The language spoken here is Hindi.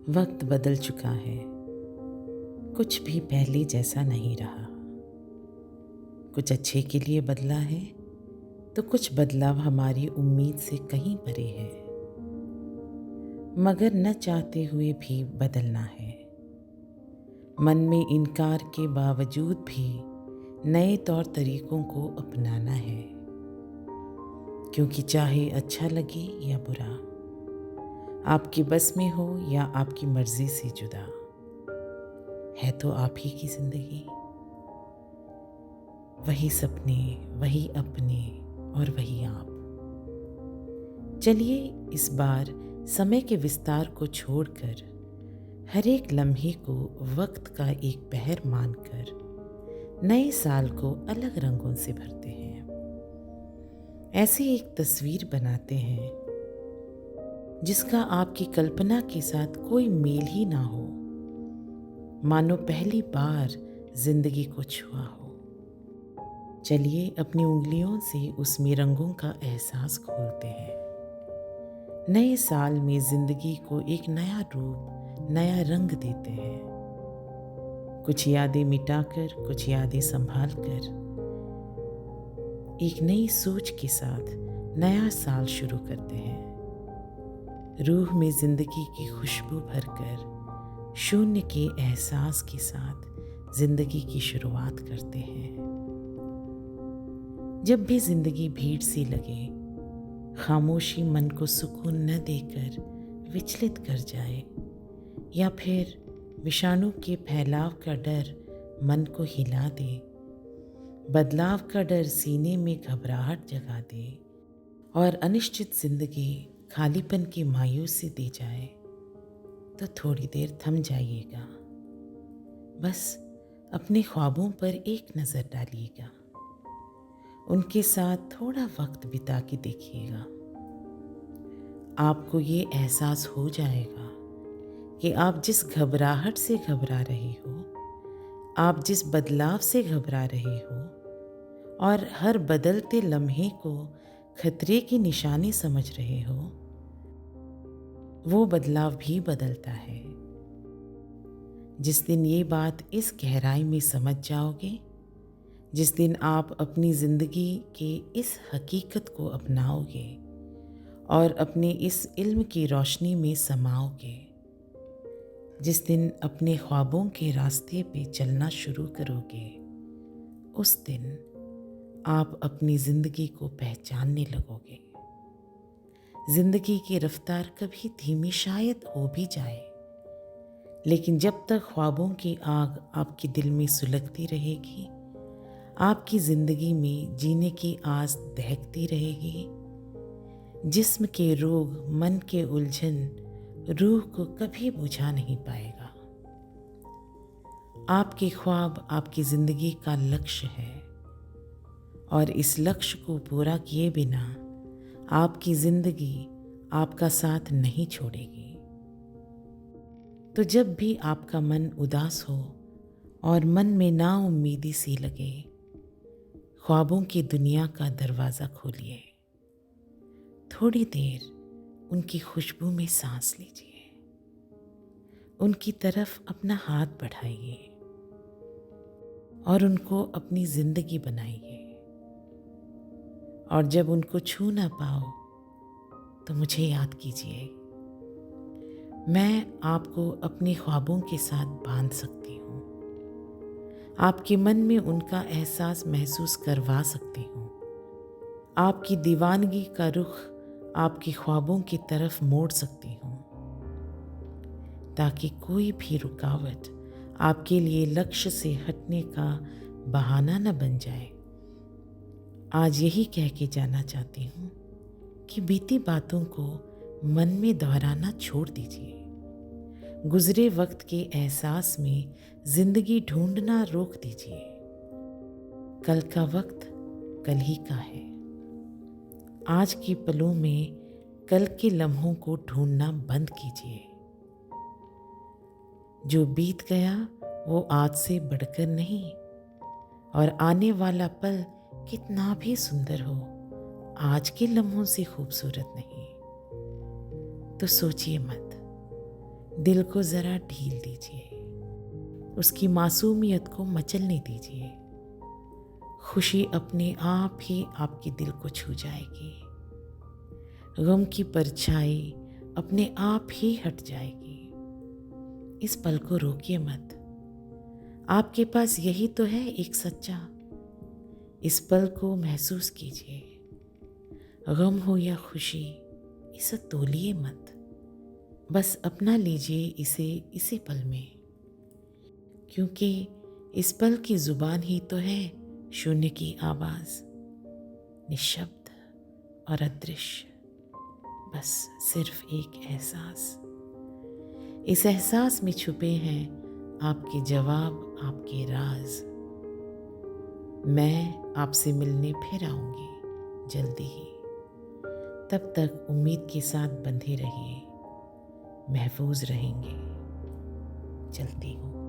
वक्त बदल चुका है। कुछ भी पहले जैसा नहीं रहा। कुछ अच्छे के लिए बदला है तो कुछ बदलाव हमारी उम्मीद से कहीं परे है, मगर न चाहते हुए भी बदलना है। मन में इनकार के बावजूद भी नए तौर तरीकों को अपनाना है, क्योंकि चाहे अच्छा लगे या बुरा, आपकी बस में हो या आपकी मर्जी से जुदा, है तो आप ही की जिंदगी। वही सपने, वही अपने और वही आप। चलिए इस बार समय के विस्तार को छोड़कर हर एक लम्हे को वक्त का एक पहर मानकर नए साल को अलग रंगों से भरते हैं। ऐसी एक तस्वीर बनाते हैं जिसका आपकी कल्पना के साथ कोई मेल ही ना हो, मानो पहली बार जिंदगी को छुआ हो। चलिए अपनी उंगलियों से उसमें रंगों का एहसास खोलते हैं। नए साल में जिंदगी को एक नया रूप, नया रंग देते हैं। कुछ यादें मिटाकर, कुछ यादें संभाल कर एक नई सोच के साथ नया साल शुरू करते हैं। रूह में जिंदगी की खुशबू भरकर शून्य के एहसास के साथ जिंदगी की शुरुआत करते हैं। जब भी जिंदगी भीड़ सी लगे, खामोशी मन को सुकून न देकर विचलित कर जाए, या फिर विषाणु के फैलाव का डर मन को हिला दे, बदलाव का डर सीने में घबराहट जगा दे और अनिश्चित जिंदगी खालीपन की मायूसी दे जाए, तो थोड़ी देर थम जाइएगा। बस अपने ख्वाबों पर एक नज़र डालिएगा, उनके साथ थोड़ा वक्त बिता के देखिएगा। आपको ये एहसास हो जाएगा कि आप जिस घबराहट से घबरा रहे हो, आप जिस बदलाव से घबरा रहे हो और हर बदलते लम्हे को खतरे की निशानी समझ रहे हो, वो बदलाव भी बदलता है। जिस दिन ये बात इस गहराई में समझ जाओगे, जिस दिन आप अपनी ज़िंदगी के इस हकीकत को अपनाओगे और अपने इस इल्म की रोशनी में समाओगे, जिस दिन अपने ख्वाबों के रास्ते पे चलना शुरू करोगे, उस दिन आप अपनी ज़िंदगी को पहचानने लगोगे। ज़िंदगी की रफ्तार कभी धीमी शायद हो भी जाए, लेकिन जब तक ख्वाबों की आग आपके दिल में सुलगती रहेगी, आपकी ज़िंदगी में जीने की आस दहकती रहेगी। जिस्म के रोग, मन के उलझन रूह को कभी बुझा नहीं पाएगा। आपके ख्वाब आपकी ज़िंदगी का लक्ष्य है, और इस लक्ष्य को पूरा किए बिना आपकी ज़िंदगी आपका साथ नहीं छोड़ेगी। तो जब भी आपका मन उदास हो और मन में नाउम्मीदी सी लगे, ख्वाबों की दुनिया का दरवाज़ा खोलिए। थोड़ी देर उनकी खुशबू में सांस लीजिए, उनकी तरफ अपना हाथ बढ़ाइए और उनको अपनी ज़िंदगी बनाइए। और जब उनको छू ना पाओ तो मुझे याद कीजिए। मैं आपको अपने ख्वाबों के साथ बांध सकती हूँ, आपके मन में उनका एहसास महसूस करवा सकती हूँ, आपकी दीवानगी का रुख आपके ख्वाबों की तरफ मोड़ सकती हूँ, ताकि कोई भी रुकावट आपके लिए लक्ष्य से हटने का बहाना न बन जाए। आज यही कह के जाना चाहती हूँ कि बीती बातों को मन में दोहराना छोड़ दीजिए। गुजरे वक्त के एहसास में जिंदगी ढूंढना रोक दीजिए। कल का वक्त कल ही का है। आज के पलों में कल के लम्हों को ढूंढना बंद कीजिए। जो बीत गया वो आज से बढ़कर नहीं, और आने वाला पल कितना भी सुंदर हो, आज के लम्हों से खूबसूरत नहीं। तो सोचिए मत, दिल को ज़रा ढील दीजिए, उसकी मासूमियत को मचलने दीजिए। खुशी अपने आप ही आपके दिल को छू जाएगी, गम की परछाई अपने आप ही हट जाएगी। इस पल को रोकिए मत, आपके पास यही तो है एक सच्चा। इस पल को महसूस कीजिए, गम हो या खुशी इसे तोलिए मत, बस अपना लीजिए इसे इसी पल में, क्योंकि इस पल की जुबान ही तो है शून्य की आवाज़, निशब्द और अदृश्य, बस सिर्फ एक एहसास। इस एहसास में छुपे हैं आपके जवाब, आपके राज। मैं आपसे मिलने फिर आऊँगी जल्दी ही। तब तक उम्मीद के साथ बंधे रहिए, महफूज रहेंगे। चलती हूँ।